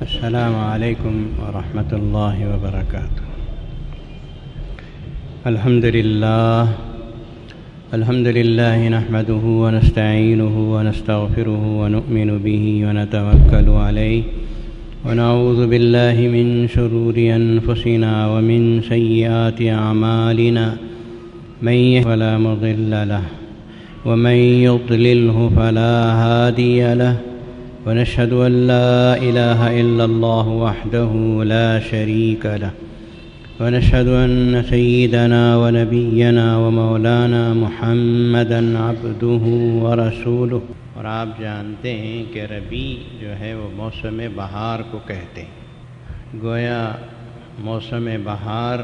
السلام علیکم ورحمۃ اللہ وبرکاتہ۔ الحمد للہ نحمده ونستعینه ونستغفره ونؤمن به ونتوکل علیہ ونعوذ باللہ من شرور انفسنا ومن سیئات اعمالنا من يهده فلا مضل له ومن يضلله فلا هادي له ونشهد أن لا إله إلا الله وحده لا شريك له ونشهد أن سيدنا ونبينا ومولانا محمدا عبده ورسوله۔ اور آپ جانتے ہیں کہ ربیع جو ہے وہ موسم بہار کو کہتے ہیں۔ گویا موسم بہار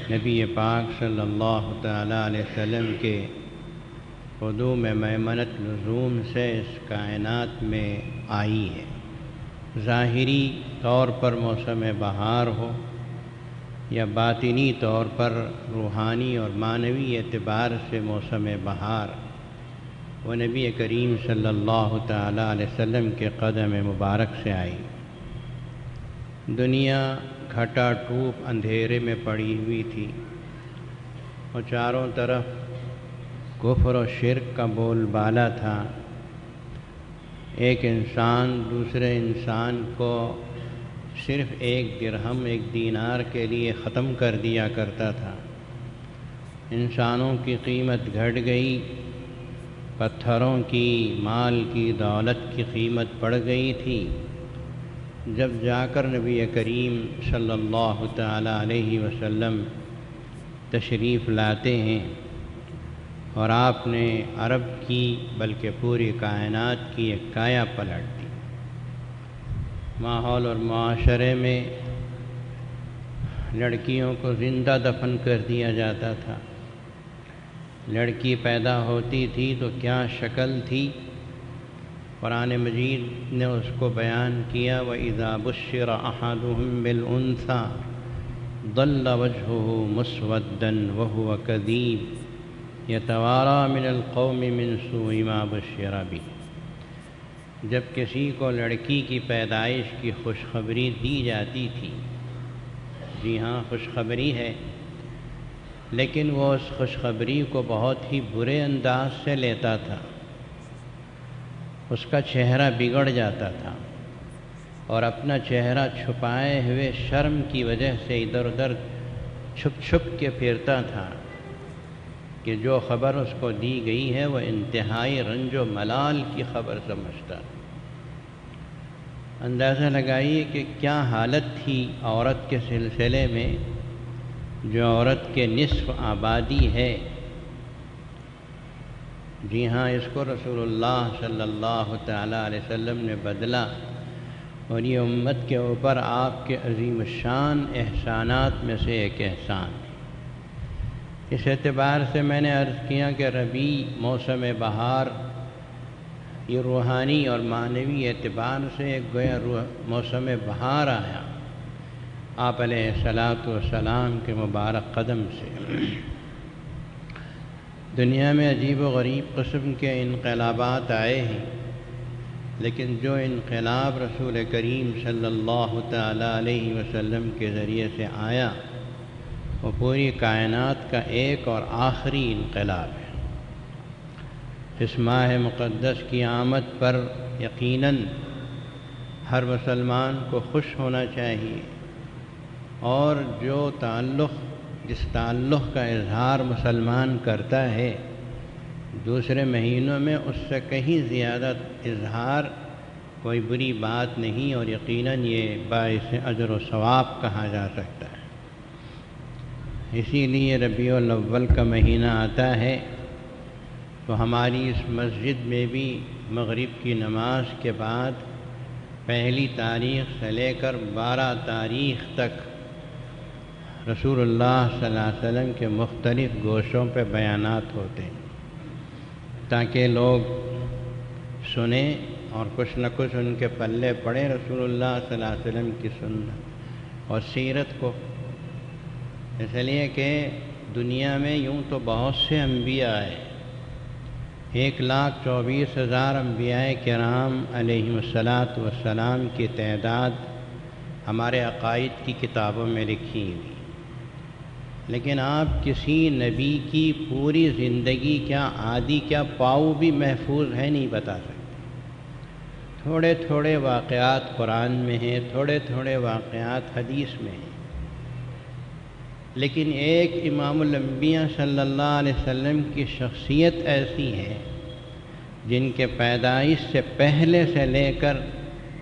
نبی پاک صلی اللہ تعالی علیہ وسلم کے قدوم میمنت لزوم سے اس کائنات میں آئی ہے۔ ظاہری طور پر موسم بہار ہو یا باطنی طور پر روحانی اور معنوی اعتبار سے موسم بہار وہ نبی کریم صلی اللہ تعالی علیہ وسلم کے قدم مبارک سے آئی۔ دنیا گھٹا ٹوپ اندھیرے میں پڑی ہوئی تھی اور چاروں طرف کفر و شرک کا بول بالا تھا۔ ایک انسان دوسرے انسان کو صرف ایک درہم ایک دینار کے لیے ختم کر دیا کرتا تھا۔ انسانوں کی قیمت گھٹ گئی، پتھروں کی، مال کی، دولت کی قیمت بڑھ گئی تھی۔ جب جا کر نبی کریم صلی اللہ تعالی علیہ وسلم تشریف لاتے ہیں اور آپ نے عرب کی بلکہ پوری کائنات کی ایک کایا پلٹ دی۔ ماحول اور معاشرے میں لڑکیوں کو زندہ دفن کر دیا جاتا تھا۔ لڑکی پیدا ہوتی تھی تو کیا شکل تھی، قرآن مجید نے اس کو بیان کیا، وَإِذَا بُشِّرَ أَحَدُهُم بِالْأُنثىٰ ظَلَّ وَجْهُهُ مُسْوَدًّا وَهُوَ كَظِيمٌ يَتَوَارَىٰ مِنَ الْقَوْمِ مِنْ سُوءِ مَا بُشِّرَ بِهِ۔ جب کسی کو لڑکی کی پیدائش کی خوشخبری دی جاتی تھی، جی ہاں خوشخبری ہے، لیکن وہ اس خوشخبری کو بہت ہی برے انداز سے لیتا تھا۔ اس کا چہرہ بگڑ جاتا تھا اور اپنا چہرہ چھپائے ہوئے شرم کی وجہ سے ادھر ادھر چھپ چھپ کے پھرتا تھا کہ جو خبر اس کو دی گئی ہے وہ انتہائی رنج و ملال کی خبر سمجھتا۔ اندازہ لگائیے کہ کیا حالت تھی عورت کے سلسلے میں، جو عورت کے نصف آبادی ہے۔ جی ہاں، اس کو رسول اللہ صلی اللہ تعالی علیہ وسلم نے بدلا اور یہ امت کے اوپر آپ کے عظیم الشان احسانات میں سے ایک احسان ہے۔ اس اعتبار سے میں نے عرض کیا کہ ربیع موسم بہار یہ روحانی اور معنوی اعتبار سے ایک گویا موسم بہار آیا آپ علیہ الصلاۃ والسلام کے مبارک قدم سے۔ دنیا میں عجیب و غریب قسم کے انقلابات آئے ہیں، لیکن جو انقلاب رسول کریم صلی اللہ تعالی علیہ وسلم کے ذریعے سے آیا وہ پوری کائنات کا ایک اور آخری انقلاب ہے۔ اس ماہ مقدس کی آمد پر یقیناً ہر مسلمان کو خوش ہونا چاہیے، اور جس تعلق کا اظہار مسلمان کرتا ہے دوسرے مہینوں میں اس سے کہیں زیادہ اظہار کوئی بری بات نہیں، اور یقیناً یہ باعث اجر و ثواب کہا جا سکتا ہے۔ اسی لیے ربیع الاول کا مہینہ آتا ہے تو ہماری اس مسجد میں بھی مغرب کی نماز کے بعد پہلی تاریخ سے لے کر 12 تاریخ تک رسول اللہ صلی اللہ علیہ وسلم کے مختلف گوشوں پہ بیانات ہوتے ہیں تاکہ لوگ سنیں اور کچھ نہ کچھ ان کے پلے پڑے رسول اللہ صلی اللہ علیہ وسلم کی سنت اور سیرت کو۔ اس لیے کہ دنیا میں یوں تو بہت سے انبیاء ہیں، 1,24,000 انبیاء کرام علیہم الصلاۃ والسلام کی تعداد ہمارے عقائد کی کتابوں میں لکھی ہوئی، لیکن آپ کسی نبی کی پوری زندگی کیا آدھی کیا پاؤ بھی محفوظ ہے نہیں بتا سکتے۔ تھوڑے تھوڑے واقعات قرآن میں ہیں، تھوڑے تھوڑے واقعات حدیث میں ہیں، لیکن ایک امام الانبیاء صلی اللہ علیہ وسلم کی شخصیت ایسی ہے جن کے پیدائش سے پہلے سے لے کر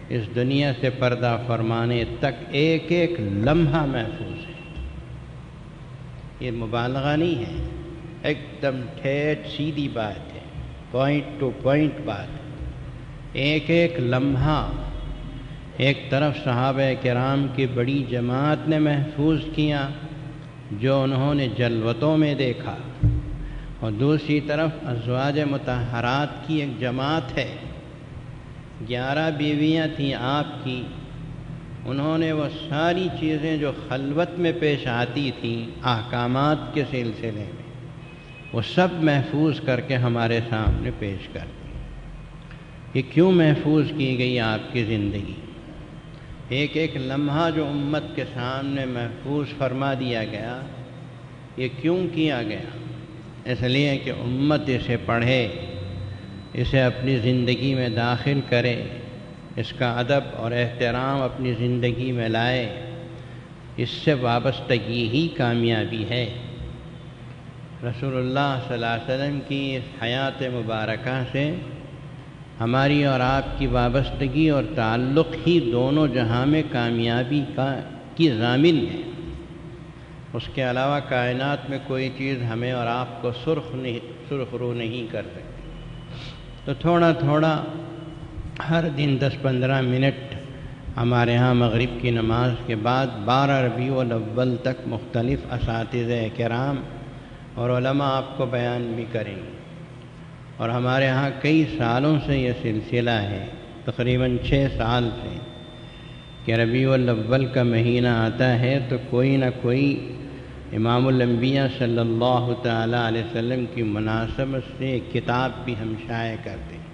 اس دنیا سے پردہ فرمانے تک ایک ایک لمحہ محفوظ ہے۔ یہ مبالغہ نہیں ہے، ایک دم ٹھیٹ سیدھی بات ہے، پوائنٹ ٹو پوائنٹ بات ہے۔ ایک ایک لمحہ ایک طرف صحابہ کرام کی بڑی جماعت نے محفوظ کیا جو انہوں نے جلوتوں میں دیکھا، اور دوسری طرف ازواج مطہرات کی ایک جماعت ہے، 11 بیویاں تھیں آپ کی، انہوں نے وہ ساری چیزیں جو خلوت میں پیش آتی تھیں احکامات کے سلسلے میں، وہ سب محفوظ کر کے ہمارے سامنے پیش کر دی۔ یہ کیوں محفوظ کی گئی آپ کی زندگی؟ ایک ایک لمحہ جو امت کے سامنے محفوظ فرما دیا گیا، یہ کیوں کیا گیا؟ اس لیے کہ امت اسے پڑھے، اسے اپنی زندگی میں داخل کرے، اس کا ادب اور احترام اپنی زندگی میں لائے، اس سے وابستگی ہی کامیابی ہے۔ رسول اللہ صلی اللہ علیہ وسلم کی اس حیات مبارکہ سے ہماری اور آپ کی وابستگی اور تعلق ہی دونوں جہاں میں کامیابی کی ضامن ہے۔ اس کے علاوہ کائنات میں کوئی چیز ہمیں اور آپ کو سرخ رو نہیں کر سکتی۔ تو تھوڑا تھوڑا ہر دن 10-15 منٹ ہمارے ہاں مغرب کی نماز کے بعد 12 ربیع الاول تک مختلف اساتذہ کرام اور علماء آپ کو بیان بھی کریں گے، اور ہمارے ہاں کئی سالوں سے یہ سلسلہ ہے، تقریباً 6 سال سے، کہ ربیع الاول کا مہینہ آتا ہے تو کوئی نہ کوئی امام الانبیاء صلی اللہ تعالیٰ علیہ وسلم کی مناسبت سے ایک کتاب بھی ہم شائع کرتے ہیں،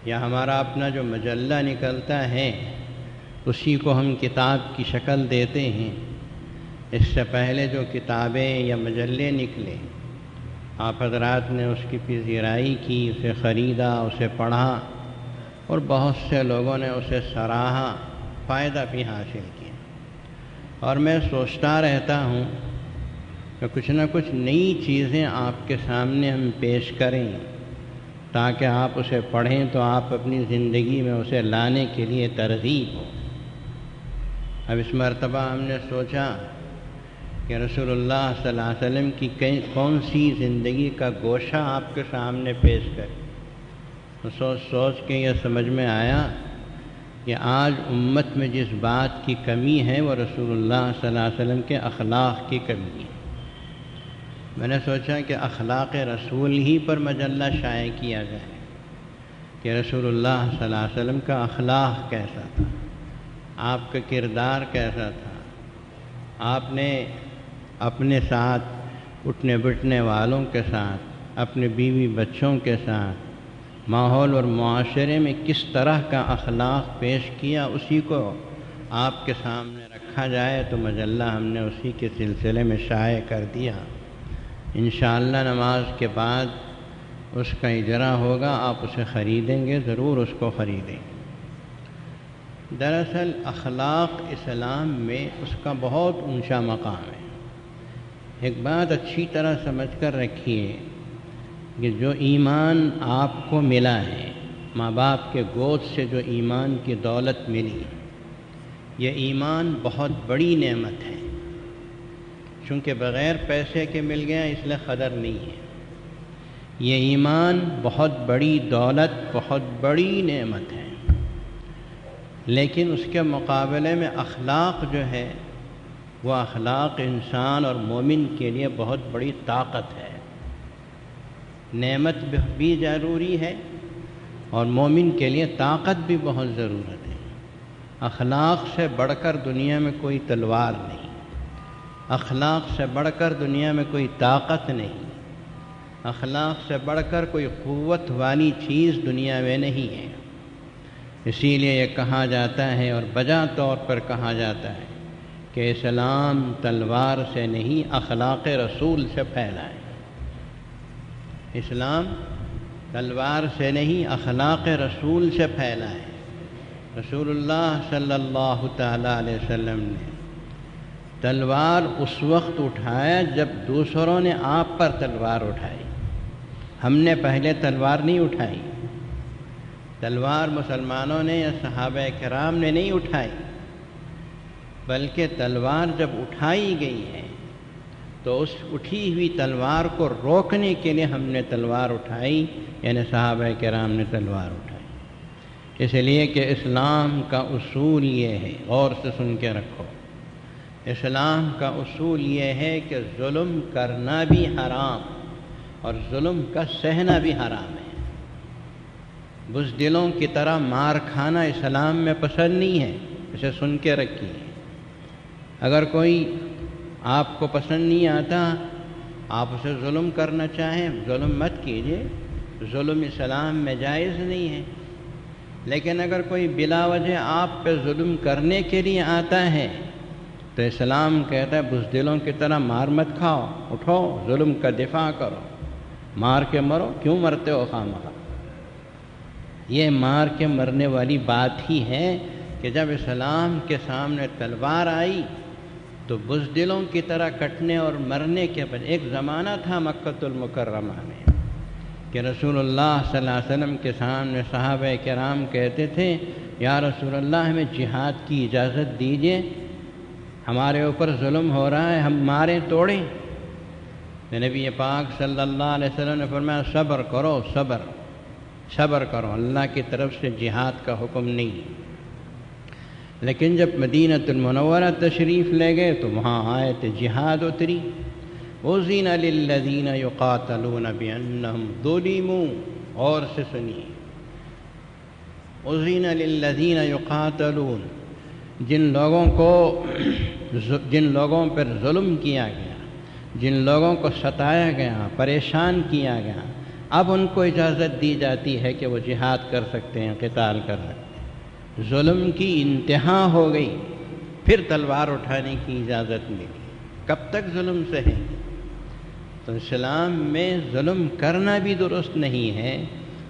یا ہمارا اپنا جو مجلہ نکلتا ہے اسی کو ہم کتاب کی شکل دیتے ہیں۔ اس سے پہلے جو کتابیں یا مجلے نکلے، آپ حضرات نے اس کی پذیرائی کی، اسے خریدا، اسے پڑھا، اور بہت سے لوگوں نے اسے سراہا، فائدہ بھی حاصل کیا۔ اور میں سوچتا رہتا ہوں کہ کچھ نہ کچھ نئی چیزیں آپ کے سامنے ہم پیش کریں تاکہ آپ اسے پڑھیں تو آپ اپنی زندگی میں اسے لانے کے لیے ترغیب ہو۔ اب اس مرتبہ ہم نے سوچا کہ رسول اللہ صلی اللہ علیہ وسلم کی کون سی زندگی کا گوشہ آپ کے سامنے پیش کریں۔ تو سوچ کے یہ سمجھ میں آیا کہ آج امت میں جس بات کی کمی ہے وہ رسول اللہ صلی اللہ علیہ وسلم کے اخلاق کی کمی ہے۔ میں نے سوچا کہ اخلاق رسول ہی پر مجلہ شائع کیا جائے کہ رسول اللہ صلی اللہ علیہ وسلم کا اخلاق کیسا تھا، آپ کا کردار کیسا تھا، آپ نے اپنے ساتھ اٹھنے بیٹھنے والوں کے ساتھ، اپنے بیوی بچوں کے ساتھ ماحول اور معاشرے میں کس طرح کا اخلاق پیش کیا، اسی کو آپ کے سامنے رکھا جائے تو مجلہ ہم نے اسی کے سلسلے میں شائع کر دیا۔ انشاءاللہ نماز کے بعد اس کا اجرا ہوگا، آپ اسے خریدیں گے، ضرور اس کو خریدیں گے۔ دراصل اخلاق اسلام میں اس کا بہت اونچا مقام ہے۔ ایک بات اچھی طرح سمجھ کر رکھیے کہ جو ایمان آپ کو ملا ہے، ماں باپ کے گود سے جو ایمان کی دولت ملی، یہ ایمان بہت بڑی نعمت ہے، چونکہ بغیر پیسے کے مل گیا اس لیے قدر نہیں ہے۔ یہ ایمان بہت بڑی دولت، بہت بڑی نعمت ہے، لیکن اس کے مقابلے میں اخلاق جو ہے وہ اخلاق انسان اور مومن کے لیے بہت بڑی طاقت ہے۔ نعمت بھی ضروری ہے اور مومن کے لیے طاقت بھی بہت ضرورت ہے۔ اخلاق سے بڑھ کر دنیا میں کوئی تلوار نہیں، اخلاق سے بڑھ کر دنیا میں کوئی طاقت نہیں، اخلاق سے بڑھ کر کوئی قوت والی چیز دنیا میں نہیں ہے۔ اسی لیے یہ کہا جاتا ہے اور بجا طور پر کہا جاتا ہے کہ اسلام تلوار سے نہیں اخلاق رسول سے پھیلا ہے۔ اسلام تلوار سے نہیں اخلاق رسول سے پھیلا ہے۔ رسول اللہ صلی اللہ تعالیٰ علیہ وسلم نے تلوار اس وقت اٹھایا جب دوسروں نے آپ پر تلوار اٹھائی۔ ہم نے پہلے تلوار نہیں اٹھائی۔ تلوار مسلمانوں نے یا صحابہ کرام نے نہیں اٹھائی، بلکہ تلوار جب اٹھائی گئی ہے تو اس اٹھی ہوئی تلوار کو روکنے کے لیے ہم نے تلوار اٹھائی، یعنی صحابہ کرام نے تلوار اٹھائی۔ اس لیے کہ اسلام کا اصول یہ ہے، غور سے سن کے رکھو، اسلام کا اصول یہ ہے کہ ظلم کرنا بھی حرام اور ظلم کا سہنا بھی حرام ہے۔ بزدلوں کی طرح مار کھانا اسلام میں پسند نہیں ہے، اسے سن کے رکھیے۔ اگر کوئی آپ کو پسند نہیں آتا، آپ اسے ظلم کرنا چاہیں، ظلم مت کیجیے، ظلم اسلام میں جائز نہیں ہے۔ لیکن اگر کوئی بلا وجہ آپ پہ ظلم کرنے کے لیے آتا ہے تو اسلام کہتا ہے بزدلوں کی طرح مار مت کھاؤ، اٹھو ظلم کا دفاع کرو، مار کے مرو، کیوں مرتے ہو خواہ؟ یہ مار کے مرنے والی بات ہی ہے کہ جب اسلام کے سامنے تلوار آئی تو بزدلوں کی طرح کٹنے اور مرنے کے بعد ایک زمانہ تھا مکہ المکرمہ میں کہ رسول اللہ صلی اللہ علیہ وسلم کے سامنے صحابہ کرام کہتے تھے یا رسول اللہ ہمیں جہاد کی اجازت دیجیے، ہمارے اوپر ظلم ہو رہا ہے، ہم ماریں توڑیں؟ نبی پاک صلی اللہ علیہ وسلم نے فرمایا صبر کرو، صبر کرو، اللہ کی طرف سے جہاد کا حکم نہیں۔ لیکن جب مدینہ المنورہ تشریف لے گئے تو وہاں آیت جہاد اتری، اذن للذین یقاتلون بانہم ظلموا، اور سے سنیے، اذن للذین یقاتلون، جن لوگوں پر ظلم کیا گیا، جن لوگوں کو ستایا گیا، پریشان کیا گیا، اب ان کو اجازت دی جاتی ہے کہ وہ جہاد کر سکتے ہیں، قتال کر سکتے ہیں۔ ظلم کی انتہا ہو گئی، پھر تلوار اٹھانے کی اجازت ملی۔ کب تک ظلم سہے؟ تو اسلام میں ظلم کرنا بھی درست نہیں ہے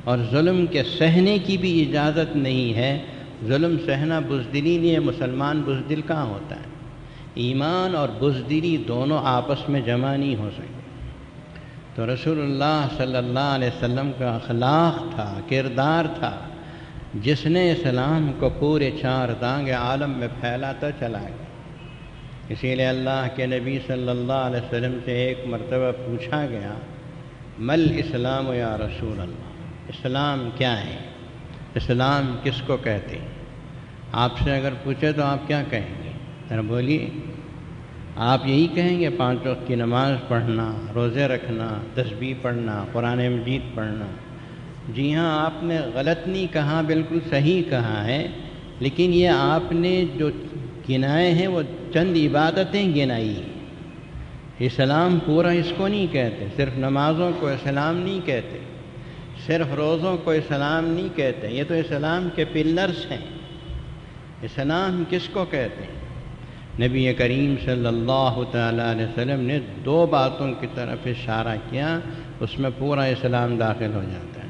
اور ظلم کے سہنے کی بھی اجازت نہیں ہے۔ ظلم سہنا بزدلی نہیں ہے، مسلمان بزدل کہاں ہوتا ہے؟ ایمان اور بزدلی دونوں آپس میں جمع نہیں ہو سکتے۔ تو رسول اللہ صلی اللہ علیہ وسلم کا اخلاق تھا، کردار تھا، جس نے اسلام کو پورے چار دانگ عالم میں پھیلاتا چلا گیا۔ اسی لیے اللہ کے نبی صلی اللہ علیہ وسلم سے ایک مرتبہ پوچھا گیا مل اسلام یا رسول اللہ، اسلام کیا ہے؟ اسلام کس کو کہتے ہیں؟ آپ سے اگر پوچھے تو آپ کیا کہیں گے؟ ذرا بولیے۔ آپ یہی کہیں گے 5 وقت کی نماز پڑھنا، روزے رکھنا، تسبیح پڑھنا، قرآن مجید پڑھنا؟ جی ہاں، آپ نے غلط نہیں کہا، بالکل صحیح کہا ہے، لیکن یہ آپ نے جو گنائے ہیں وہ چند عبادتیں گنائی ہیں۔ اسلام پورا اس کو نہیں کہتے، صرف نمازوں کو اسلام نہیں کہتے، صرف روزوں کو اسلام نہیں کہتے، یہ تو اسلام کے پلرز ہیں۔ اسلام کس کو کہتے ہیں؟ نبی کریم صلی اللہ تعالیٰ علیہ وسلم نے 2 باتوں کی طرف اشارہ کیا، اس میں پورا اسلام داخل ہو جاتا ہے۔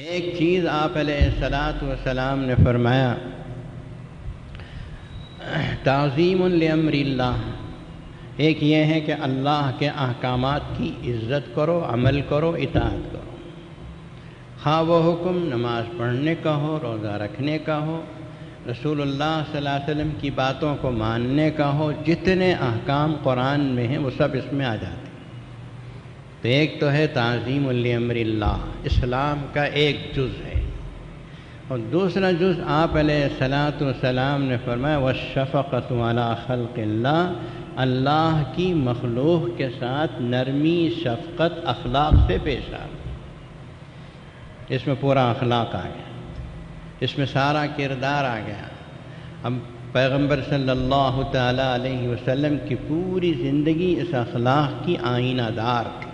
ایک چیز آپ علیہ الصلاۃ والسلام نے فرمایا تعظیم لامر اللہ، ایک یہ ہے کہ اللہ کے احکامات کی عزت کرو، عمل کرو، اطاعت کرو، خواہ وہ حکم نماز پڑھنے کا ہو، روزہ رکھنے کا ہو، رسول اللہ صلی اللہ علیہ وسلم کی باتوں کو ماننے کا ہو، جتنے احکام قرآن میں ہیں وہ سب اس میں آ جاتے ہیں۔ تو ایک تو ہے تعظیم لامر اللہ، اسلام کا ایک جز ہے، اور دوسرا جز آپ علیہ الصلاۃ والسلام نے فرمایا والشفقۃ علی خلق اللہ، اللہ کی مخلوق کے ساتھ نرمی، شفقت، اخلاق سے پیش آنا۔ اس میں پورا اخلاق آ گیا، اس میں سارا کردار آ گیا۔ اب پیغمبر صلی اللہ تعالیٰ علیہ وسلم کی پوری زندگی اس اخلاق کی آئینہ دار تھی۔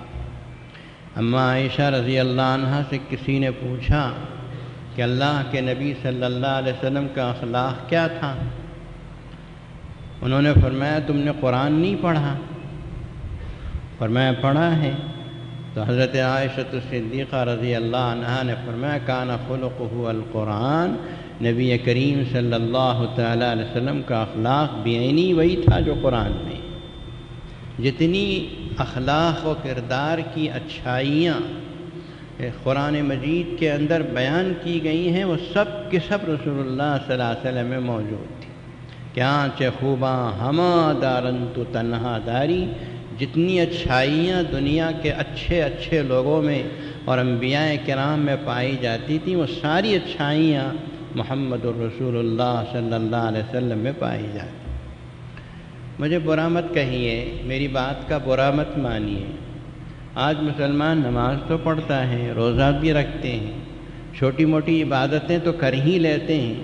اما عائشہ رضی اللہ عنہ سے کسی نے پوچھا کہ اللہ کے نبی صلی اللہ علیہ وسلم کا اخلاق کیا تھا؟ انہوں نے فرمایا تم نے قرآن نہیں پڑھا؟ فرمایا پڑھا ہے۔ تو حضرت عائشہ صدیقہ رضی اللہ عنہا نے فرمایا کان خلقہ القرآن، نبی کریم صلی اللہ تعالیٰ علیہ وسلم کا اخلاق بعینی وہی تھا جو قرآن میں۔ جتنی اخلاق و کردار کی اچھائیاں قرآن مجید کے اندر بیان کی گئی ہیں وہ سب کے سب رسول اللہ صلی اللہ علیہ وسلم میں موجود تھی۔ کیا چہ خوباں ہما دارن تو تنہا داری، جتنی اچھائیاں دنیا کے اچھے اچھے لوگوں میں اور انبیاء کرام میں پائی جاتی تھیں وہ ساری اچھائیاں محمد الرسول اللہ صلی اللہ علیہ وسلم میں پائی جاتی۔ مجھے برا مت کہیے، میری بات کا برا مت مانیے۔ آج مسلمان نماز تو پڑھتا ہے، روزہ بھی رکھتے ہیں، چھوٹی موٹی عبادتیں تو کر ہی لیتے ہیں،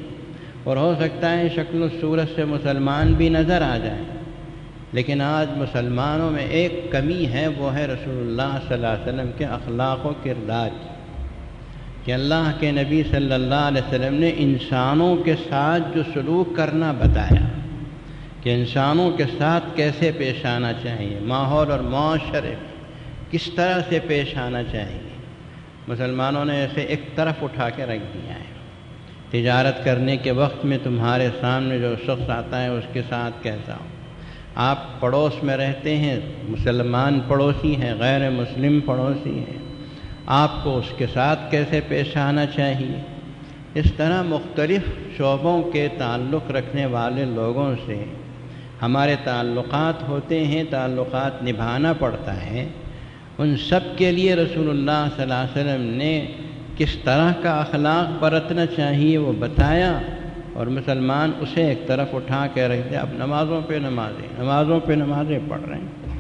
اور ہو سکتا ہے شکل و صورت سے مسلمان بھی نظر آ جائیں، لیکن آج مسلمانوں میں ایک کمی ہے، وہ ہے رسول اللہ صلی اللہ علیہ وسلم کے اخلاق و کردار کی، کہ اللہ کے نبی صلی اللہ علیہ وسلم نے انسانوں کے ساتھ جو سلوک کرنا بتایا کہ انسانوں کے ساتھ کیسے پیش آنا چاہیے، ماحول اور معاشرے میں کس طرح سے پیش آنا چاہیے، مسلمانوں نے اسے ایک طرف اٹھا کے رکھ دیا ہے۔ تجارت کرنے کے وقت میں تمہارے سامنے جو شخص آتا ہے اس کے ساتھ کیسا ہو، آپ پڑوس میں رہتے ہیں، مسلمان پڑوسی ہیں، غیر مسلم پڑوسی ہیں، آپ کو اس کے ساتھ کیسے پیش آنا چاہیے۔ اس طرح مختلف شعبوں کے تعلق رکھنے والے لوگوں سے ہمارے تعلقات ہوتے ہیں، تعلقات نبھانا پڑتا ہے۔ ان سب کے لیے رسول اللہ صلی اللہ علیہ وسلم نے کس طرح کا اخلاق برتنا چاہیے وہ بتایا، اور مسلمان اسے ایک طرف اٹھا کے رکھ دے۔ اب نمازوں پہ نمازیں پڑھ رہے ہیں۔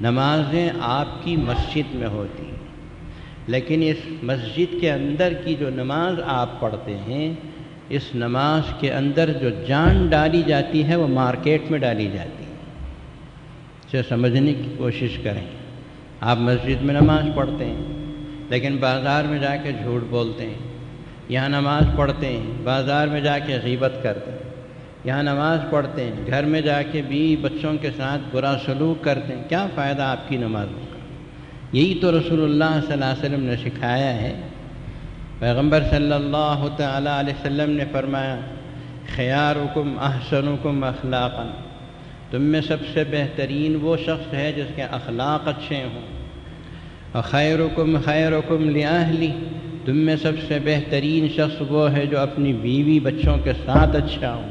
نمازیں آپ کی مسجد میں ہوتی ہیں، لیکن اس مسجد کے اندر کی جو نماز آپ پڑھتے ہیں، اس نماز کے اندر جو جان ڈالی جاتی ہے وہ مارکیٹ میں ڈالی جاتی ہے۔ اسے سمجھنے کی کوشش کریں۔ آپ مسجد میں نماز پڑھتے ہیں لیکن بازار میں جا کے جھوٹ بولتے ہیں، یہاں نماز پڑھتے ہیں بازار میں جا کے غیبت کرتے ہیں، یہاں نماز پڑھتے ہیں گھر میں جا کے بیوی بچوں کے ساتھ برا سلوک کرتے ہیں، کیا فائدہ آپ کی نمازوں کا؟ یہی تو رسول اللہ صلی اللہ علیہ وسلم نے سکھایا ہے۔ پیغمبر صلی اللہ تعالیٰ علیہ وسلم نے فرمایا خیارکم احسنکم اخلاقا، تم میں سب سے بہترین وہ شخص ہے جس کے اخلاق اچھے ہوں، وخیرکم خیرکم لأہلی، تم میں سب سے بہترین شخص وہ ہے جو اپنی بیوی بچوں کے ساتھ اچھا ہو۔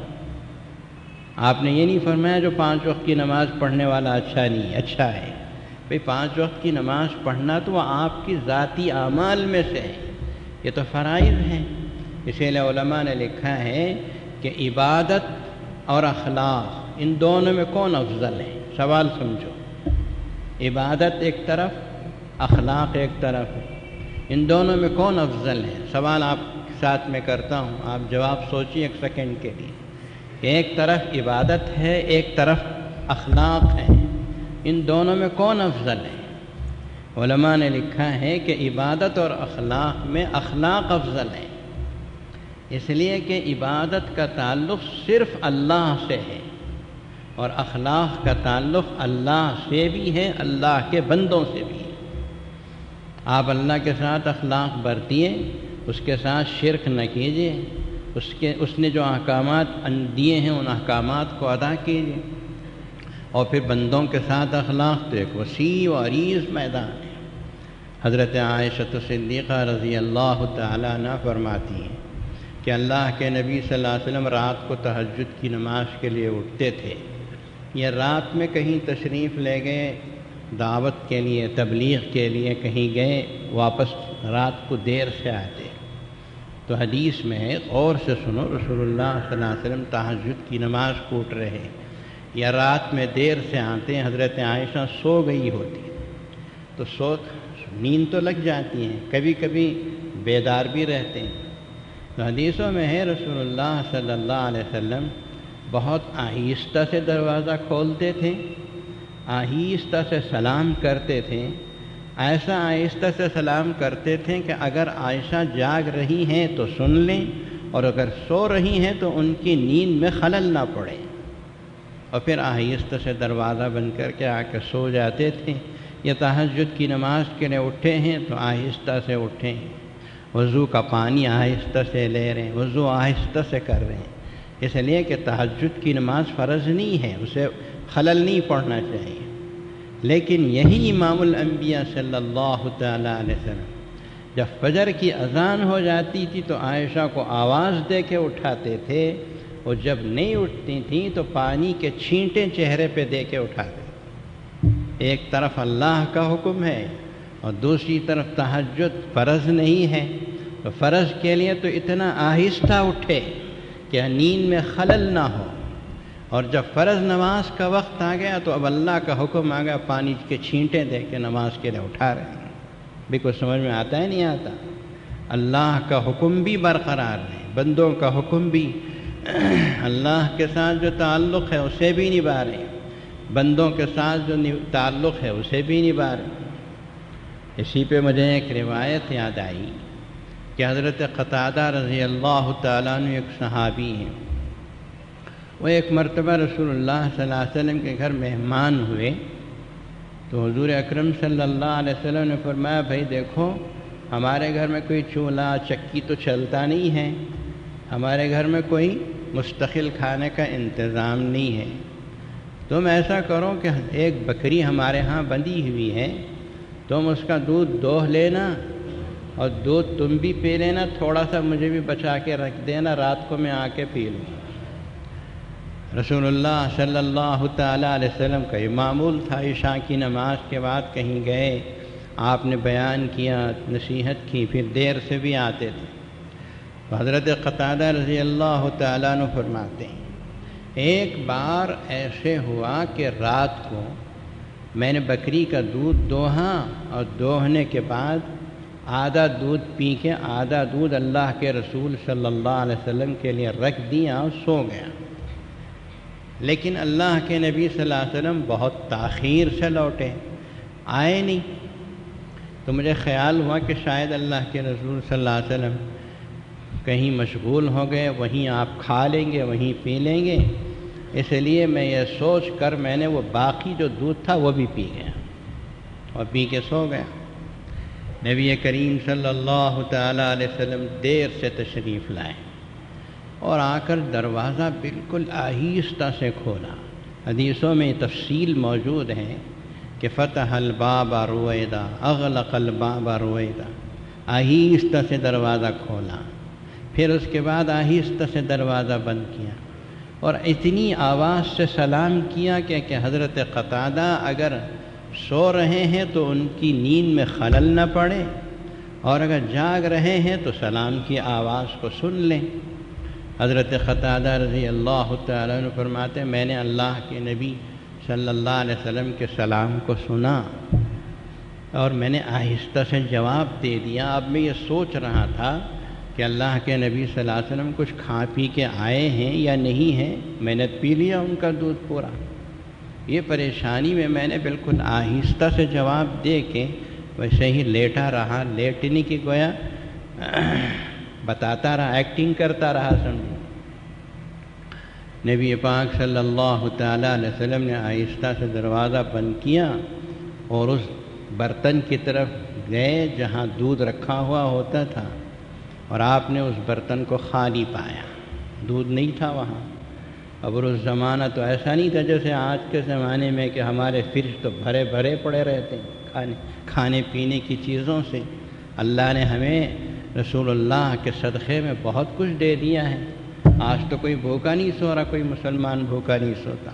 آپ نے یہ نہیں فرمایا جو 5 وقت کی نماز پڑھنے والا اچھا نہیں، اچھا ہے۔ بھئی 5 وقت کی نماز پڑھنا تو آپ کی ذاتی اعمال میں سے ہے، یہ تو فرائض ہیں۔ اسی لیے علماء نے لکھا ہے کہ عبادت اور اخلاق ان دونوں میں کون افضل ہے؟ سوال سمجھو، عبادت ایک طرف، اخلاق ایک طرف ہے، ان دونوں میں کون افضل ہے؟ سوال آپ کے ساتھ میں کرتا ہوں، آپ جواب سوچیے ایک سیکنڈ کے لیے کہ ایک طرف عبادت ہے، ایک طرف اخلاق ہے، ان دونوں میں کون افضل ہے؟ علماء نے لکھا ہے کہ عبادت اور اخلاق میں اخلاق افضل ہے، اس لیے کہ عبادت کا تعلق صرف اللہ سے ہے اور اخلاق کا تعلق اللہ سے بھی ہے، اللہ کے بندوں سے بھی ہے۔ آپ اللہ کے ساتھ اخلاق برتیے، اس کے ساتھ شرک نہ کیجیے، اس نے جو احکامات دیے ہیں ان احکامات کو ادا کیجیے، اور پھر بندوں کے ساتھ اخلاق تو ایک وسیع و عریض میدان ہے۔ حضرت عائشہ صدیقہ رضی اللہ تعالیٰ عنہ فرماتی ہیں کہ اللہ کے نبی صلی اللہ علیہ وسلم رات کو تہجد کی نماز کے لیے اٹھتے تھے، یہ رات میں کہیں تشریف لے گئے، دعوت کے لیے، تبلیغ کے لیے کہیں گئے، واپس رات کو دیر سے آتے، تو حدیث میں ہے، غور سے سنو، رسول اللہ صلی اللہ علیہ وسلم تہجد کی نماز کو اٹھ رہے یا رات میں دیر سے آتے ہیں، حضرت عائشہ سو گئی ہوتی تو نیند تو لگ جاتی ہیں، کبھی کبھی بیدار بھی رہتے ہیں، تو حدیثوں میں ہے رسول اللہ صلی اللہ علیہ وسلم بہت آہستہ سے دروازہ کھولتے تھے، آہستہ سے سلام کرتے تھے، ایسا آہستہ سے سلام کرتے تھے کہ اگر عائشہ جاگ رہی ہیں تو سن لیں، اور اگر سو رہی ہیں تو ان کی نیند میں خلل نہ پڑے، اور پھر آہستہ سے دروازہ بند کر کے آ کے سو جاتے تھے۔ یا تہجد کی نماز کے لیے اٹھے ہیں تو آہستہ سے اٹھیں، وضو کا پانی آہستہ سے لے رہے ہیں، وضو آہستہ سے کر رہے ہیں، اس لیے کہ تہجد کی نماز فرض نہیں ہے، اسے خلل نہیں پڑنا چاہیے۔ لیکن یہی امام الانبیاء صلی اللہ تعالیٰ علیہ وسلم جب فجر کی اذان ہو جاتی تھی تو عائشہ کو آواز دے کے اٹھاتے تھے، اور جب نہیں اٹھتی تھیں تو پانی کے چھینٹیں چہرے پہ دے کے اٹھاتے تھے۔ ایک طرف اللہ کا حکم ہے اور دوسری طرف تہجد فرض نہیں ہے، تو فرض کے لیے تو اتنا آہستہ اٹھے کہ نیند میں خلل نہ ہو، اور جب فرض نماز کا وقت آ گیا تو اب اللہ کا حکم آ گیا، پانی کے چھینٹیں دے کے نماز کے لیے اٹھا رہے ہیں۔ بھی کچھ سمجھ میں آتا ہے نہیں آتا؟ اللہ کا حکم بھی برقرار ہے، بندوں کا حکم بھی، اللہ کے ساتھ جو تعلق ہے اسے بھی نبھا رہے ہیں، بندوں کے ساتھ جو تعلق ہے اسے بھی نبھا رہے ہیں۔ اسی پہ مجھے ایک روایت یاد آئی کہ حضرت قتادہ رضی اللہ تعالیٰ عنہ ایک صحابی ہیں، وہ ایک مرتبہ رسول اللہ صلی اللہ علیہ وسلم کے گھر مہمان ہوئے، تو حضور اکرم صلی اللہ علیہ وسلم نے فرمایا بھائی دیکھو، ہمارے گھر میں کوئی چولہا چکی تو چلتا نہیں ہے، ہمارے گھر میں کوئی مستقل کھانے کا انتظام نہیں ہے، تم ایسا کرو کہ ایک بکری ہمارے ہاں بندھی ہوئی ہے، تم اس کا دودھ دوہ لینا اور دودھ تم بھی پی لینا، تھوڑا سا مجھے بھی بچا کے رکھ دینا، رات کو میں آ کے پی لوں۔ رسول اللہ صلی اللہ تعالیٰ علیہ وسلم کا یہ معمول تھا، عشاء کی نماز کے بعد کہیں گئے، آپ نے بیان کیا، نصیحت کی، پھر دیر سے بھی آتے تھے۔ تو حضرت قتادہ رضی اللہ تعالیٰ عنہ فرماتے ہیں ایک بار ایسے ہوا کہ رات کو میں نے بکری کا دودھ دوہا، اور دوہنے کے بعد آدھا دودھ پی کے آدھا دودھ اللہ کے رسول صلی اللہ علیہ وسلم کے لیے رکھ دیا اور سو گیا۔ لیکن اللہ کے نبی صلی اللہ علیہ وسلم بہت تاخیر سے لوٹے، آئے نہیں، تو مجھے خیال ہوا کہ شاید اللہ کے رسول صلی اللہ علیہ وسلم کہیں مشغول ہو گئے، وہیں آپ کھا لیں گے، وہیں پی لیں گے، اس لیے میں یہ سوچ کر میں نے وہ باقی جو دودھ تھا وہ بھی پی گیا اور پی کے سو گیا۔ نبی کریم صلی اللہ تعالیٰ علیہ وسلم دیر سے تشریف لائے اور آ کر دروازہ بالکل آہستہ سے کھولا۔ حدیثوں میں تفصیل موجود ہے کہ فتح الباب رویدا اغلق الباب رویدا، آہستہ سے دروازہ کھولا، پھر اس کے بعد آہستہ سے دروازہ بند کیا، اور اتنی آواز سے سلام کیا کہ حضرت قتادہ اگر سو رہے ہیں تو ان کی نیند میں خلل نہ پڑے، اور اگر جاگ رہے ہیں تو سلام کی آواز کو سن لیں۔ حضرت قتادہ رضی اللہ تعالیٰ عنہ فرماتے ہیں میں نے اللہ کے نبی صلی اللہ علیہ وسلم کے سلام کو سنا اور میں نے آہستہ سے جواب دے دیا۔ اب میں یہ سوچ رہا تھا کہ اللہ کے نبی صلی اللہ علیہ وسلم کچھ کھا پی کے آئے ہیں یا نہیں ہیں، میں نے پی لیا ان کا دودھ پورا۔ یہ پریشانی میں نے بالکل آہستہ سے جواب دے کے ویسے ہی لیٹا رہا، لیٹنے کی گویا بتاتا رہا، ایکٹنگ کرتا رہا سمجھو۔ نبی پاک صلی اللہ تعالیٰ علیہ وسلم نے آہستہ سے دروازہ بند کیا اور اس برتن کی طرف گئے جہاں دودھ رکھا ہوا ہوتا تھا، اور آپ نے اس برتن کو خالی پایا، دودھ نہیں تھا وہاں۔ اب اس زمانہ تو ایسا نہیں تھا جیسے آج کے زمانے میں کہ ہمارے فریج تو بھرے بھرے پڑے رہتے ہیں کھانے پینے کی چیزوں سے۔ اللہ نے ہمیں رسول اللہ کے صدقے میں بہت کچھ دے دیا ہے، آج تو کوئی بھوکا نہیں سو رہا، کوئی مسلمان بھوکا نہیں سوتا،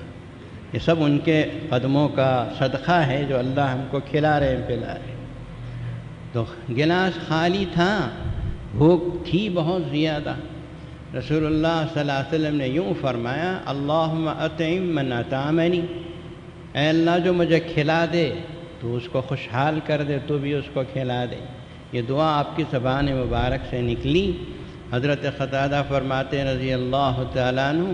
یہ سب ان کے قدموں کا صدقہ ہے جو اللہ ہم کو کھلا رہے ہیں، پلا رہے ہیں۔ تو گلاس خالی تھا، بھوک تھی بہت زیادہ۔ رسول اللہ صلی اللہ علیہ وسلم نے یوں فرمایا اللہم اطعم من اطعمنی، اے اللہ جو مجھے کھلا دے تو اس کو خوشحال کر دے، تو بھی اس کو کھلا دے۔ یہ دعا آپ کی زبان مبارک سے نکلی۔ حضرت قتادہ فرماتے رضی اللہ تعالیٰ عنہ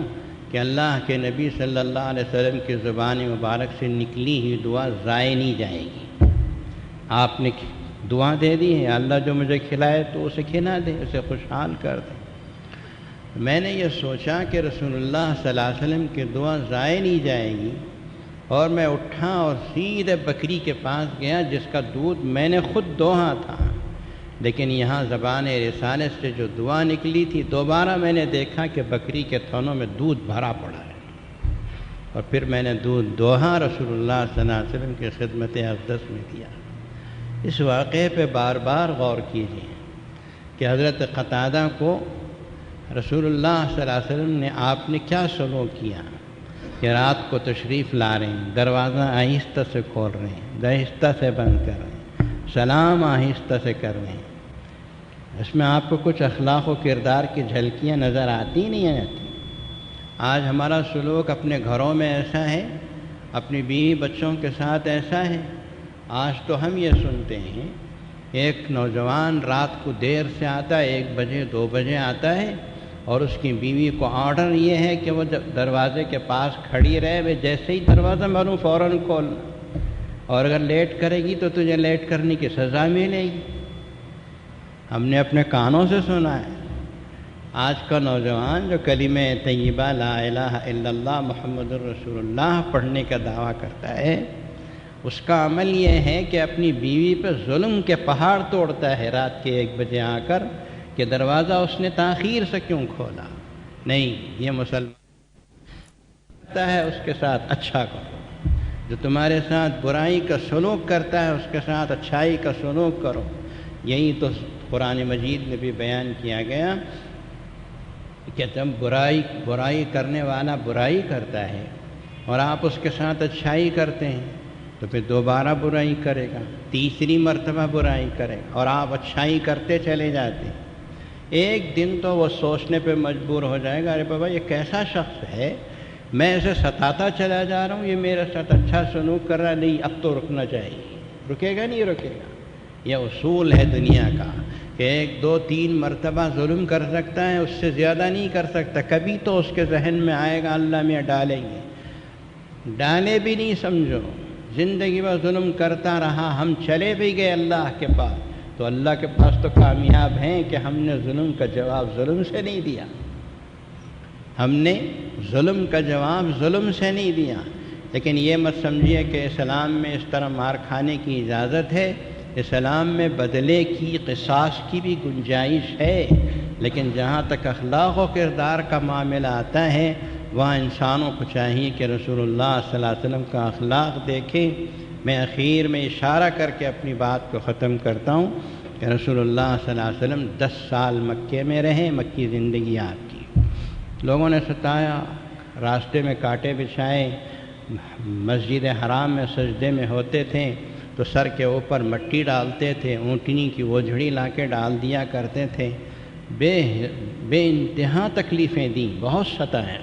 کہ اللہ کے نبی صلی اللہ علیہ وسلم کی زبان مبارک سے نکلی ہوئی دعا ضائع نہیں جائے گی، آپ نے دعا دے دی ہے، اللہ جو مجھے کھلائے تو اسے کھلا دے، اسے خوشحال کر دے۔ میں نے یہ سوچا کہ رسول اللہ صلی اللہ علیہ وسلم کی دعا ضائع نہیں جائے گی، اور میں اٹھا اور سیدھے بکری کے پاس گیا جس کا دودھ میں نے خود دوہا تھا، لیکن یہاں زبان رسالت سے جو دعا نکلی تھی، دوبارہ میں نے دیکھا کہ بکری کے تھنوں میں دودھ بھرا پڑا ہے، اور پھر میں نے دودھ دوہا رسول اللہ صلی اللہ علیہ وسلم کی خدمت اقدس میں دیا۔ اس واقعے پہ بار بار غور کیجیے کہ حضرت قتادہ کو رسول اللہ صلی اللہ علیہ وسلم نے آپ نے کیا سلوک کیا کہ رات کو تشریف لا رہے ہیں، دروازہ آہستہ سے کھول رہے ہیں، آہستہ سے بند کر رہے ہیں، سلام آہستہ سے کر رہے ہیں۔ اس میں آپ کو کچھ اخلاق و کردار کی جھلکیاں نظر آتی نہیں آتی؟ آج ہمارا سلوک اپنے گھروں میں ایسا ہے، اپنی بیوی بچوں کے ساتھ ایسا ہے۔ آج تو ہم یہ سنتے ہیں، ایک نوجوان رات کو دیر سے آتا ہے، 1 بجے 2 بجے آتا ہے، اور اس کی بیوی کو آرڈر یہ ہے کہ وہ دروازے کے پاس کھڑی رہے، وہ جیسے ہی دروازہ معلوم فوراً کھولنا، اور اگر لیٹ کرے گی تو تجھے لیٹ کرنے کی سزا ملے گی۔ ہم نے اپنے کانوں سے سنا ہے۔ آج کا نوجوان جو کلمہ طیبہ لا الہ الا اللہ محمد الرسول اللہ پڑھنے کا دعویٰ کرتا ہے، اس کا عمل یہ ہے کہ اپنی بیوی پہ ظلم کے پہاڑ توڑتا ہے رات کے 1 بجے آ کر کہ دروازہ اس نے تاخیر سے کیوں کھولا۔ نہیں، یہ مسلمان کرتا ہے اس کے ساتھ اچھا کرو، جو تمہارے ساتھ برائی کا سلوک کرتا ہے اس کے ساتھ اچھائی کا سلوک کرو۔ یہی تو قرآن مجید میں بھی بیان کیا گیا کہ جب برائی کرنے والا برائی کرتا ہے اور آپ اس کے ساتھ اچھائی کرتے ہیں تو پھر دوبارہ برائی کرے گا، تیسری مرتبہ برائی کرے گا، اور آپ اچھائی کرتے چلے جاتے ہیں۔ ایک دن تو وہ سوچنے پہ مجبور ہو جائے گا، ارے بابا یہ کیسا شخص ہے، میں اسے ستاتا چلا جا رہا ہوں، یہ میرے ساتھ اچھا سلوک کر رہا ہے، نہیں اب تو رکنا چاہیے۔ رکے گا نہیں رکے گا۔ یہ اصول ہے دنیا کا کہ 1 2 3 مرتبہ ظلم کر سکتا ہے، اس سے زیادہ نہیں کر سکتا۔ کبھی تو اس کے ذہن میں آئے گا اللہ میں ڈالیں گے، ڈالے بھی نہیں سمجھو، زندگی میں ظلم کرتا رہا، ہم چلے بھی گئے اللہ کے پاس تو اللہ کے پاس تو کامیاب ہیں کہ ہم نے ظلم کا جواب ظلم سے نہیں دیا، ہم نے ظلم کا جواب ظلم سے نہیں دیا۔ لیکن یہ مت سمجھیے کہ اسلام میں اس طرح مار کھانے کی اجازت ہے، اسلام میں بدلے کی قصاص کی بھی گنجائش ہے، لیکن جہاں تک اخلاق و کردار کا معاملہ آتا ہے وہاں انسانوں کو چاہیے کہ رسول اللہ صلی اللہ علیہ وسلم کا اخلاق دیکھیں۔ میں اخیر میں اشارہ کر کے اپنی بات کو ختم کرتا ہوں کہ رسول اللہ صلی اللہ علیہ وسلم 10 سال مکے میں رہے، مکی زندگی آپ کی، لوگوں نے ستایا، راستے میں کانٹے بچھائے، مسجد حرام میں سجدے میں ہوتے تھے تو سر کے اوپر مٹی ڈالتے تھے، اونٹنی کی وجھڑی لا کے ڈال دیا کرتے تھے، بے انتہا تکلیفیں دیں، بہت ستایا۔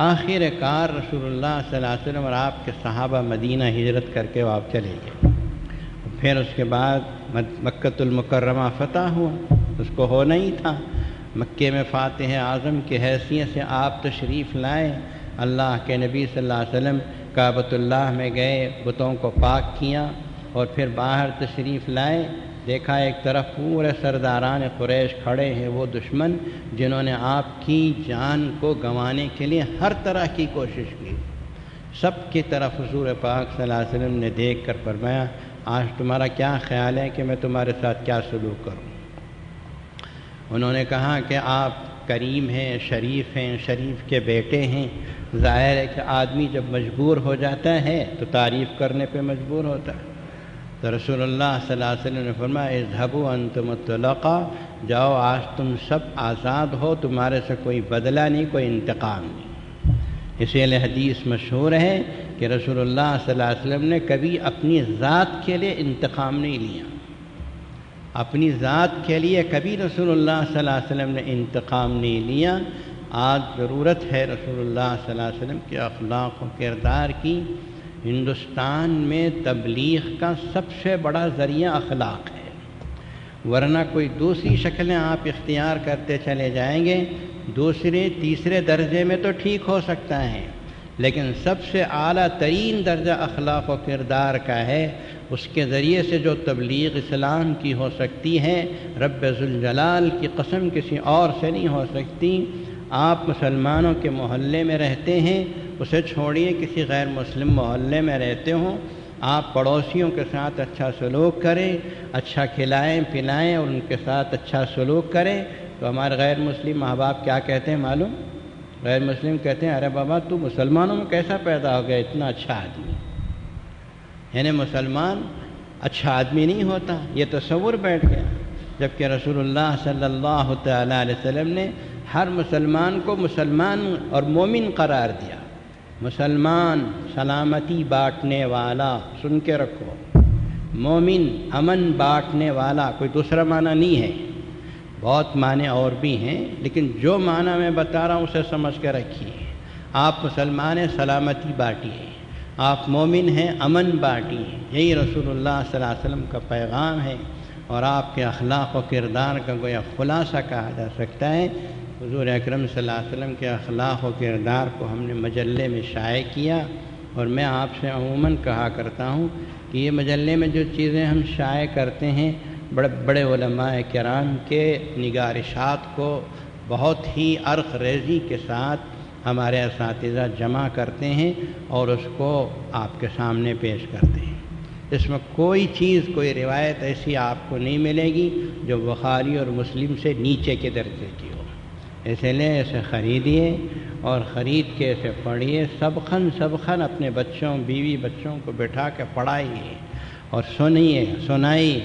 آخر کار رسول اللہ صلی اللہ علیہ وسلم اور آپ کے صحابہ مدینہ ہجرت کر کے آپ چلے گئے۔ پھر اس کے بعد مکۃ المکرمہ فتح ہوا، اس کو ہونا ہی تھا۔ مکے میں فاتح اعظم کی حیثیت سے آپ تشریف لائے، اللہ کے نبی صلی اللہ علیہ وسلم کعبۃ اللہ میں گئے، بتوں کو پاک کیا، اور پھر باہر تشریف لائے، دیکھا ایک طرف پورے سرداران قریش کھڑے ہیں، وہ دشمن جنہوں نے آپ کی جان کو گنوانے کے لیے ہر طرح کی کوشش کی۔ سب کی طرف حضور پاک صلی اللہ علیہ وسلم نے دیکھ کر فرمایا، آج تمہارا کیا خیال ہے کہ میں تمہارے ساتھ کیا سلوک کروں؟ انہوں نے کہا کہ آپ کریم ہیں، شریف کے بیٹے ہیں، ظاہر ہے کہ آدمی جب مجبور ہو جاتا ہے تو تعریف کرنے پہ مجبور ہوتا ہے۔ تو رسول اللہ صلی اللہ علیہ وسلم نے فرمایا، اذهبوا انتم الطلقاء، جاؤ آج تم سب آزاد ہو، تمہارے سے کوئی بدلہ نہیں، کوئی انتقام نہیں۔ اسی لیے حدیث مشہور ہے کہ رسول اللہ صلی اللہ علیہ وسلم نے کبھی اپنی ذات کے لیے انتقام نہیں لیا، اپنی ذات کے لیے کبھی رسول اللہ صلی اللہ علیہ وسلم نے انتقام نہیں لیا۔ آج ضرورت ہے رسول اللہ صلی اللہ علیہ وسلم کے اخلاق و کردار کی۔ ہندوستان میں تبلیغ کا سب سے بڑا ذریعہ اخلاق ہے، ورنہ کوئی دوسری شکلیں آپ اختیار کرتے چلے جائیں گے، دوسرے تیسرے درجے میں تو ٹھیک ہو سکتا ہے، لیکن سب سے اعلیٰ ترین درجہ اخلاق و کردار کا ہے، اس کے ذریعے سے جو تبلیغ اسلام کی ہو سکتی ہے رب ذوالجلال کی قسم کسی اور سے نہیں ہو سکتی۔ آپ مسلمانوں کے محلے میں رہتے ہیں، اسے چھوڑیے کسی غیر مسلم محلے میں رہتے ہوں، آپ پڑوسیوں کے ساتھ اچھا سلوک کریں، اچھا کھلائیں پلائیں اور ان کے ساتھ اچھا سلوک کریں، تو ہمارے غیر مسلم ماں باپ کیا کہتے ہیں معلوم؟ غیر مسلم کہتے ہیں ارے بابا تو مسلمانوں میں کیسا پیدا ہو گیا اتنا اچھا آدمی، یعنی مسلمان اچھا آدمی نہیں ہوتا، یہ تصور بیٹھ گیا، جبکہ رسول اللہ صلی اللہ تعالیٰ علیہ وسلم نے ہر مسلمان کو مسلمان اور مومن قرار دیا۔ مسلمان سلامتی بانٹنے والا، سن کے رکھو، مومن امن بانٹنے والا، کوئی دوسرا معنی نہیں ہے، بہت معنی اور بھی ہیں، لیکن جو معنی میں بتا رہا ہوں اسے سمجھ کے رکھیے۔ آپ مسلمان ہیں سلامتی بانٹیے، آپ مومن ہیں امن بانٹیے، یہی رسول اللہ صلی اللہ علیہ وسلم کا پیغام ہے، اور آپ کے اخلاق و کردار کا گویا خلاصہ کہا جا سکتا ہے۔ حضور اکرم صلی اللہ علیہ وسلم کے اخلاق و کردار کو ہم نے مجلے میں شائع کیا، اور میں آپ سے عموماً کہا کرتا ہوں کہ یہ مجلے میں جو چیزیں ہم شائع کرتے ہیں بڑے بڑے علماء کرام کے نگارشات کو بہت ہی عرق ریزی کے ساتھ ہمارے اساتذہ جمع کرتے ہیں اور اس کو آپ کے سامنے پیش کرتے ہیں۔ اس میں کوئی چیز، کوئی روایت ایسی آپ کو نہیں ملے گی جو بخاری اور مسلم سے نیچے کے درجے کی ہو، اس لیے اسے خریدیے اور خرید کے اسے پڑھیے، سبخن اپنے بچوں بیوی بچوں کو بٹھا کے پڑھائیے اور سنائیے۔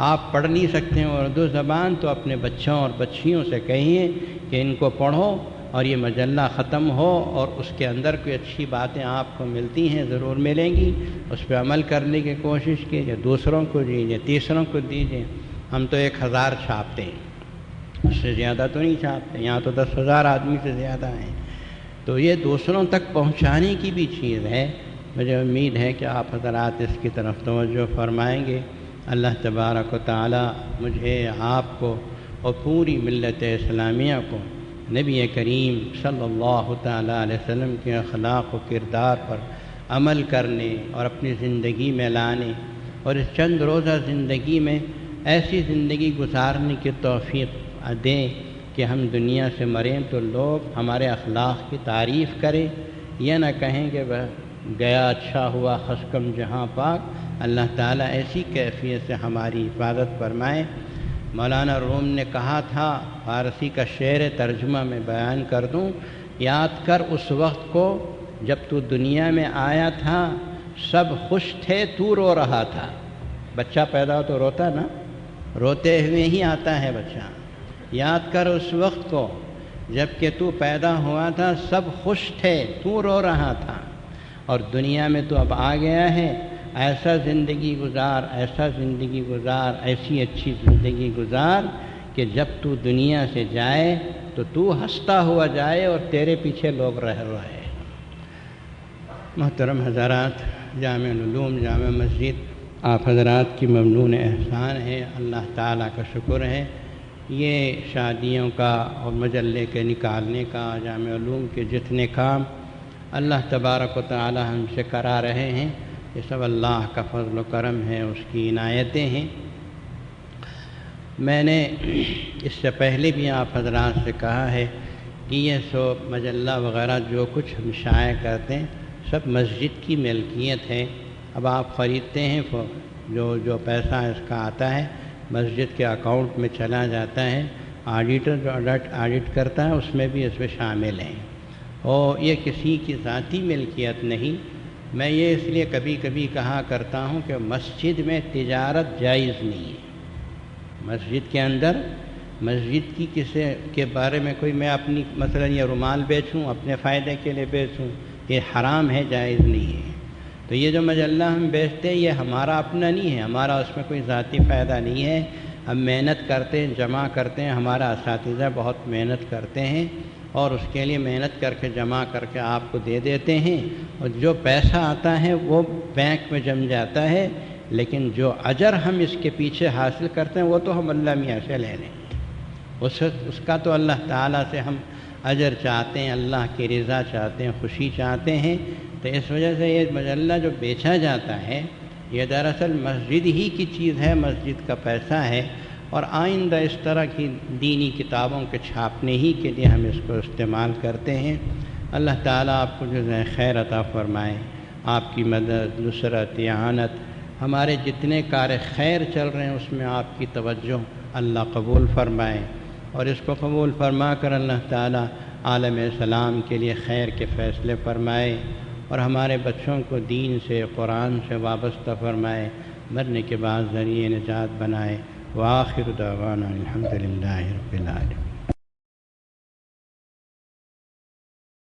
آپ پڑھ نہیں سکتے ہیں اردو زبان تو اپنے بچوں اور بچیوں سے کہیے کہ ان کو پڑھو، اور یہ مجلہ ختم ہو اور اس کے اندر کوئی اچھی باتیں آپ کو ملتی ہیں ضرور ملیں گی، اس پہ عمل کرنے کی کوشش کیجیے، دوسروں کو دیجیے، تیسروں کو دیجیے۔ ہم تو 1000 چھاپتے ہیں، اس سے زیادہ تو نہیں چھاپتے، یہاں تو 10,000 آدمی سے زیادہ ہیں، تو یہ دوسروں تک پہنچانے کی بھی چیز ہے۔ مجھے امید ہے کہ آپ حضرات اس کی طرف توجہ فرمائیں گے۔ اللہ تبارک و تعالی مجھے، آپ کو اور پوری ملت اسلامیہ کو نبی کریم صلی اللہ تعالیٰ علیہ وسلم کے اخلاق و کردار پر عمل کرنے اور اپنی زندگی میں لانے، اور اس چند روزہ زندگی میں ایسی زندگی گزارنے کی توفیق دیں کہ ہم دنیا سے مریں تو لوگ ہمارے اخلاق کی تعریف کریں، یہ نہ کہیں کہ وہ گیا اچھا ہوا خسکم جہاں پاک۔ اللہ تعالیٰ ایسی کیفیت سے ہماری حفاظت فرمائے۔ مولانا روم نے کہا تھا، فارسی کا شعر ترجمہ میں بیان کر دوں، یاد کر اس وقت کو جب تو دنیا میں آیا تھا، سب خوش تھے تو رو رہا تھا۔ بچہ پیدا ہو تو روتا نا، روتے ہوئے ہی آتا ہے بچہ۔ یاد کر اس وقت کو جب کہ تو پیدا ہوا تھا، سب خوش تھے تو رو رہا تھا، اور دنیا میں تو اب آ گیا ہے، ایسا زندگی گزار، ایسا زندگی گزار، ایسی اچھی زندگی گزار کہ جب تو دنیا سے جائے تو تو ہنستا ہوا جائے اور تیرے پیچھے لوگ رہ رہے۔ محترم حضرات، جامع العلوم جامع مسجد آپ حضرات کی ممنون احسان ہے، اللہ تعالیٰ کا شکر ہے۔ یہ شادیوں کا اور مجلے کے نکالنے کا، جامع علوم کے جتنے کام اللہ تبارک و تعالی ہم سے کرا رہے ہیں، یہ سب اللہ کا فضل و کرم ہے، اس کی عنایتیں ہیں۔ میں نے اس سے پہلے بھی آپ حضرات سے کہا ہے کہ یہ سو مجلہ وغیرہ جو کچھ ہم شائع کرتے ہیں سب مسجد کی ملکیت ہے۔ اب آپ خریدتے ہیں جو پیسہ اس کا آتا ہے مسجد کے اکاؤنٹ میں چلا جاتا ہے، آڈیٹر جو آڈٹ کرتا ہے اس میں بھی اس میں شامل ہیں، اور یہ کسی کی ذاتی ملکیت نہیں۔ میں یہ اس لیے کبھی کبھی کہا کرتا ہوں کہ مسجد میں تجارت جائز نہیں ہے۔ مسجد کے اندر مسجد کی کسی کے بارے میں کوئی میں اپنی مثلا یہ رومال بیچوں اپنے فائدے کے لیے بیچوں، یہ حرام ہے، جائز نہیں ہے۔ تو یہ جو مجلہ ہم بیچتے ہیں یہ ہمارا اپنا نہیں ہے، ہمارا اس میں کوئی ذاتی فائدہ نہیں ہے۔ ہم محنت کرتے ہیں، جمع کرتے ہیں، ہمارا اساتذہ بہت محنت کرتے ہیں اور اس کے لیے محنت کر کے جمع کر کے آپ کو دے دیتے ہیں، اور جو پیسہ آتا ہے وہ بینک میں جم جاتا ہے، لیکن جو اجر ہم اس کے پیچھے حاصل کرتے ہیں وہ تو ہم اللہ میاں سے لے لیں، اس کا تو اللہ تعالیٰ سے ہم اجر چاہتے ہیں، اللہ کی رضا چاہتے ہیں، خوشی چاہتے ہیں، تو اس وجہ سے یہ مجلہ جو بیچا جاتا ہے یہ دراصل مسجد ہی کی چیز ہے، مسجد کا پیسہ ہے، اور آئندہ اس طرح کی دینی کتابوں کے چھاپنے ہی کے لیے ہم اس کو استعمال کرتے ہیں۔ اللہ تعالیٰ آپ کو جزائے خیر عطا فرمائے، آپ کی مدد، نصرت، اعانت، ہمارے جتنے کار خیر چل رہے ہیں اس میں آپ کی توجہ اللہ قبول فرمائے، اور اس کو قبول فرما کر اللہ تعالیٰ عالم اسلام کے لیے خیر کے فیصلے فرمائے، اور ہمارے بچوں کو دین سے، قرآن سے وابستہ فرمائے، مرنے کے بعد ذریعہ نجات بنائے۔ وآخر دعوانا الحمد للہ رب العالمین۔